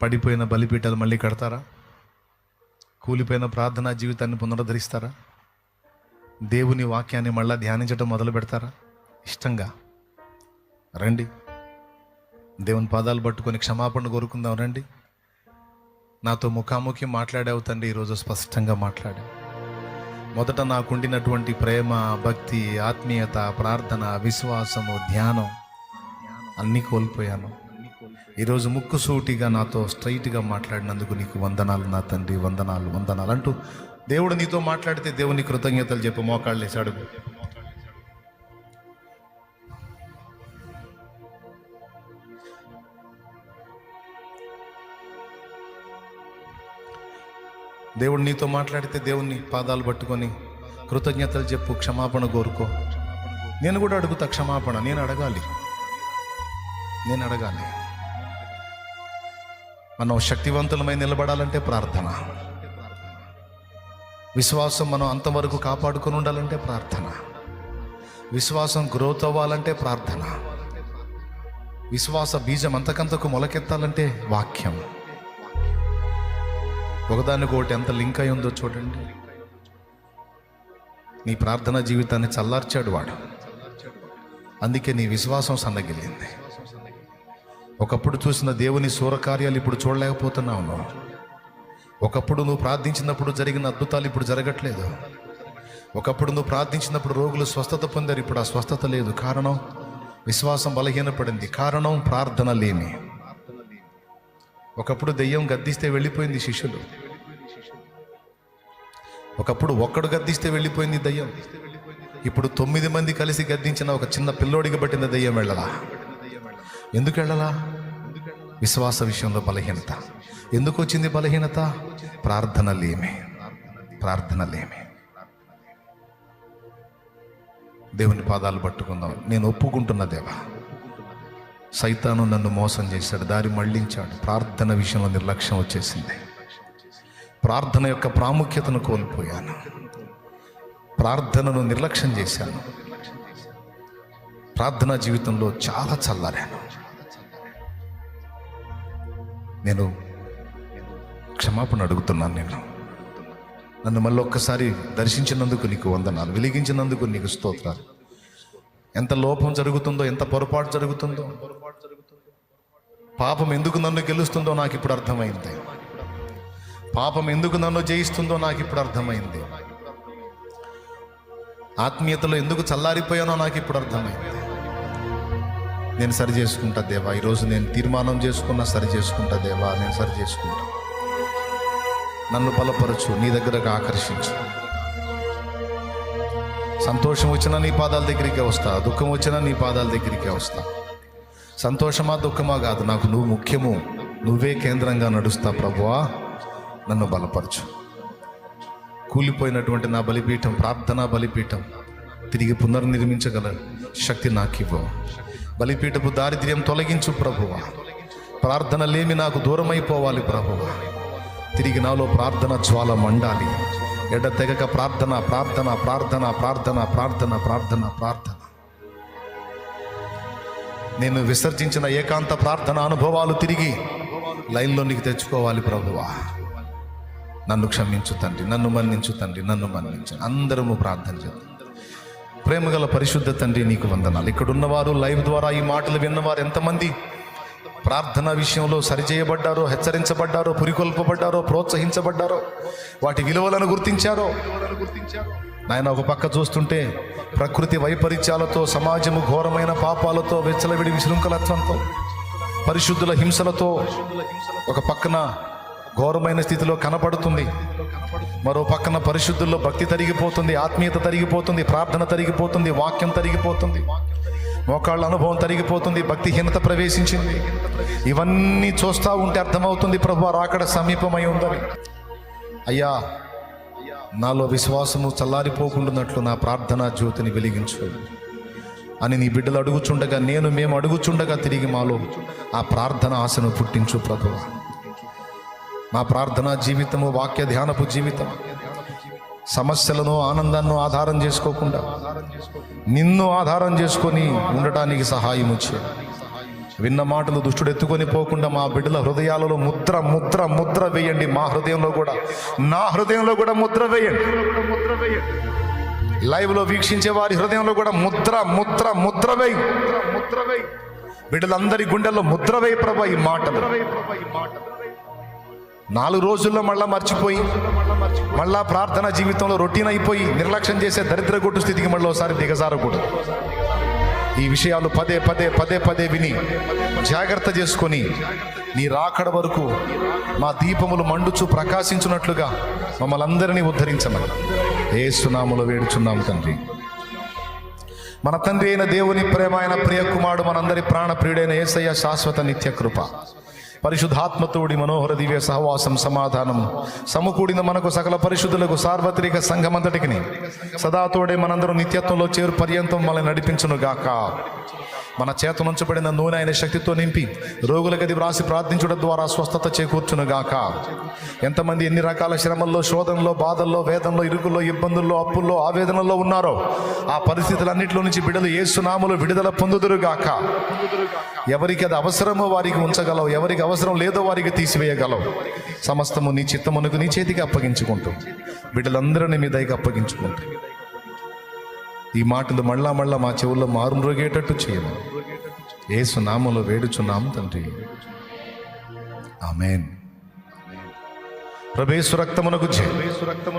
పడిపోయిన బలిపీఠాలు మళ్ళీ కడతారా? కూలిపోయిన ప్రార్థనా జీవితాన్ని పునరుద్ధరిస్తారా? దేవుని వాక్యాన్ని మళ్ళీ ధ్యానించడం మొదలు పెడతారా? ఇష్టంగా రండి, దేవుని పాదాలు పట్టుకొని క్షమాపణ కోరుకుందాం. రండి, నాతో ముఖాముఖి మాట్లాడావు తండ్రి. ఈరోజు స్పష్టంగా మాట్లాడావు. మొదట నాకుండినటువంటి ప్రేమ, భక్తి, ఆత్మీయత, ప్రార్థన, విశ్వాసము, ధ్యానం అన్నీ కోల్పోయాను. ఈరోజు ముక్కుసూటిగా నాతో స్ట్రైట్గా మాట్లాడినందుకు నీకు వందనాలు నా తండ్రి, వందనాలు వందనాలు అంటూ దేవుడు నీతో మాట్లాడితే దేవుని కృతజ్ఞతలు చెప్పు. మోకాళ్ళు వేసి అడుగు. దేవుడు నీతో మాట్లాడితే దేవుని పాదాలు పట్టుకొని కృతజ్ఞతలు చెప్పు, క్షమాపణ కోరుకో. నేను కూడా అడుగుతా క్షమాపణ. నేను అడగాలి. మనం శక్తివంతులమై నిలబడాలంటే ప్రార్థన. విశ్వాసం మనం అంతవరకు కాపాడుకొని ఉండాలంటే ప్రార్థన. విశ్వాసం గ్రోత్ అవ్వాలంటే ప్రార్థన. విశ్వాస బీజం అంతకంతకు మొలకెత్తాలంటే వాక్యం. ఒకదానికొకటి ఎంత లింక్ అయి ఉందో చూడండి. నీ ప్రార్థనా జీవితాన్ని చల్లార్చాడు వాడు. అందుకే నీ విశ్వాసం సన్నగిల్లింది. ఒకప్పుడు చూసిన దేవుని సూరకార్యాలు ఇప్పుడు చూడలేకపోతున్నావు నువ్వు. ఒకప్పుడు నువ్వు ప్రార్థించినప్పుడు జరిగిన అద్భుతాలు ఇప్పుడు జరగట్లేదు. ఒకప్పుడు నువ్వు ప్రార్థించినప్పుడు రోగులు స్వస్థత పొందారు, ఇప్పుడు ఆ స్వస్థత లేదు. కారణం విశ్వాసం బలహీనపడింది. కారణం ప్రార్థన లేమి. ఒకప్పుడు దెయ్యం గద్దిస్తే వెళ్ళిపోయింది శిష్యులు. ఒకప్పుడు ఒక్కడు గద్దిస్తే వెళ్ళిపోయింది దెయ్యం. ఇప్పుడు 9 మంది కలిసి గద్దించిన ఒక చిన్న పిల్లోడికి పట్టిన దెయ్యం వెళ్ళలా. ఎందుకు వెళ్ళలా? విశ్వాస విషయంలో బలహీనత. ఎందుకు వచ్చింది బలహీనత? ప్రార్థన లేమి. దేవుని పాదాలు పట్టుకుందాం. నేను ఒప్పుకుంటున్న దేవా, సైతాను నన్ను మోసం చేశాడు, దారి మళ్లించాడు. ప్రార్థన విషయంలో నిర్లక్ష్యం వచ్చేసింది. ప్రార్థన యొక్క ప్రాముఖ్యతను కోల్పోయాను. ప్రార్థనను నిర్లక్ష్యం చేశాను. ప్రార్థనా జీవితంలో చాలా చల్లారాను. నేను క్షమాపణ అడుగుతున్నాను. నన్ను మళ్ళీ ఒక్కసారి దర్శించినందుకు నీకు వందనాలు, వెలిగించినందుకు నీకు స్తోత్రాలు. ఎంత లోపం జరుగుతుందో, ఎంత పొరపాటు జరుగుతుందో, పాపం ఎందుకు నన్ను గెలుస్తుందో నాకు ఇప్పుడు అర్థమైంది. పాపం ఎందుకు నన్ను జయిస్తుందో నాకు ఇప్పుడు అర్థమైంది. ఆత్మీయతలో ఎందుకు చల్లారిపోయానో నాకు ఇప్పుడు అర్థమైంది. నేను సరి చేసుకుంటా దేవా. ఈరోజు నేను తీర్మానం చేసుకున్నా, సరి చేసుకుంటా దేవా. నేను సరి చేసుకుంటా. నన్ను బలపరచు, నీ దగ్గరకు ఆకర్షించు. సంతోషం వచ్చినా నీ పాదాల దగ్గరికే వస్తా, దుఃఖం వచ్చినా నీ పాదాల దగ్గరికే వస్తా. సంతోషమా దుఃఖమా కాదు, నాకు నువ్వు ముఖ్యము. నువ్వే కేంద్రంగా నడుస్తా ప్రభువా. నన్ను బలపరచు. కూలిపోయినటువంటి నా బలిపీఠం, ప్రార్థనా బలిపీఠం తిరిగి పునర్నిర్మించగల శక్తి నాకివ్వు. బలిపీఠపు దారిద్ర్యం తొలగించు ప్రభువా. ప్రార్థన లేమి నాకు దూరమైపోవాలి ప్రభువా. తిరిగి నాలో ప్రార్థన జ్వాల మండాలి. ఎడతెగక ప్రార్థన ప్రార్థన ప్రార్థన ప్రార్థన ప్రార్థన ప్రార్థన ప్రార్థన. నేను విసర్జించిన ఏకాంత ప్రార్థన అనుభవాలు తిరిగి లైన్లో నీకు తెచ్చుకోవాలి ప్రభువా. నన్ను క్షమించు తండ్రి, నన్ను మన్నించు తండ్రి, నన్ను మన్నించు. అందరము ప్రార్థన చేద్దాం. ప్రేమగల పరిశుద్ధ తండ్రి నీకు వందనాలు. ఇక్కడ ఉన్నవారు, లైవ్ ద్వారా ఈ మాటలు విన్నవారు ఎంతమంది ప్రార్థన విషయంలో సరిచేయబడ్డారో, హెచ్చరించబడ్డారో, పురికొల్పబడ్డారో, ప్రోత్సహించబడ్డారో, వాటి విలువలను గుర్తించారో నాయన. ఒక పక్క చూస్తుంటే ప్రకృతి వైపరీత్యాలతో, సమాజము ఘోరమైన పాపాలతో, వెచ్చలవిడి విశృంఖలత్వంతో, పరిశుద్ధుల హింసలతో ఒక పక్కన ఘోరమైన స్థితిలో కనపడుతుంది. మరో పక్కన పరిశుద్ధుల్లో భక్తి తరిగిపోతుంది, ఆత్మీయత తరిగిపోతుంది, ప్రార్థన తరిగిపోతుంది, వాక్యం తరిగిపోతుంది, మోకాళ్ళ అనుభవం తరిగిపోతుంది, భక్తిహీనత ప్రవేశించింది. ఇవన్నీ చూస్తూ ఉంటే అర్థమవుతుంది ప్రభువా రాకడ సమీపమై ఉందని. అయ్యా, నాలో విశ్వాసము చల్లారిపోకుండానట్లు నా ప్రార్థనా జ్యోతిని వెలిగించు అని నీ బిడ్డలు అడుగుచుండగా, మేము అడుగుచుండగా తిరిగి మాలో ఆ ప్రార్థన ఆశను పుట్టించు ప్రభువా. మా ప్రార్థనా జీవితము, వాక్య ధ్యానపు జీవితం సమస్యలను, ఆనందాన్ని ఆధారం చేసుకోకుండా నిన్ను ఆధారం చేసుకొని ఉండటానికి సహాయం వచ్చే విన్న మాటలు దుష్టుడు ఎత్తుకొని పోకుండా మా బిడ్డల హృదయాలలో ముద్ర ముద్ర ముద్ర వేయండి. మా హృదయంలో కూడా, నా హృదయంలో కూడా ముద్ర వేయండి. లైవ్లో వీక్షించే వారి హృదయంలో కూడా ముద్ర ముద్ర ముద్ర వేయి. బిడ్డలందరి గుండెల్లో ముద్ర వేయి ప్రభా. ఈ మాటలు 4 రోజుల్లో మళ్ళా మర్చిపోయి, మళ్ళా ప్రార్థన జీవితంలో రొటీన్ అయిపోయి నిర్లక్ష్యం చేసే దరిద్ర కొట్టు స్థితికి మళ్ళీ ఒకసారి దిగజారకూడదు. ఈ విషయాలు పదే పదే పదే పదే విని జాగ్రత్త చేసుకొని నీ రాకడ వరకు మా దీపములు మండుచు ప్రకాశించున్నట్లుగా మమ్మల్ని అందరినీ ఉద్ధరించమని యేసు నామములో వేడుచున్నాము తండ్రి. మన తండ్రి అయిన దేవుని ప్రేమ, అయిన ప్రియ కుమారుడు, మనందరి ప్రాణ ప్రియుడైన యేసయ్య శాశ్వత నిత్య కృప, పరిశుద్ధాత్మతోడి మనోహర దివ్య సహవాసం, సమాధానం సమకూడిన మనకు సకల పరిశుద్ధులకు సార్వత్రిక సంఘమంతటికి సదాతోడే మనందరం నిత్యత్వంలో చేరు పర్యంతం మనల్ని నడిపించును గాక. మన చేత నుంచబడిన నూనె ఆయన శక్తితో నింపి రోగుల గది వ్రాసి ప్రార్థించడం ద్వారా స్వస్థత చేకూర్చును గాక. ఎంతమంది ఎన్ని రకాల శ్రమల్లో, శోధనలో, బాధల్లో, వేదనలో, ఇరుకుల్లో, ఇబ్బందుల్లో, అప్పుల్లో, ఆవేదనలో ఉన్నారో ఆ పరిస్థితులన్నింటిలో నుంచి బిడ్డలు యేసు నామములో విడుదల పొందుదురు గాక. ఎవరికి అది అవసరమో వారికి ఉంచగలవు, ఎవరికి అవసరం లేదో వారికి తీసివేయగలవు. సమస్తము నీ చిత్తమునకు, నీ చేతికి అప్పగించుకుంటూ బిడ్డలందరినీ మీ దయకి అప్పగించుకుంటూ ఈ మాటలు మళ్ళా మళ్ళా మా చెవుల్లో మారుమ్రోగేటట్టు చేయను. యేసు నామములో వేడుచున్నాం తండ్రి, ఆమేన్. ప్రభేసు రక్తమునకు జయ,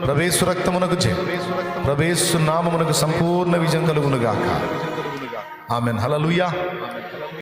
ప్రభేసు రక్తమునకు జయ, ప్రభేసు నామమునకు సంపూర్ణ విజయం కలుగును గాక. ఆమేన్. హల్లెలూయా.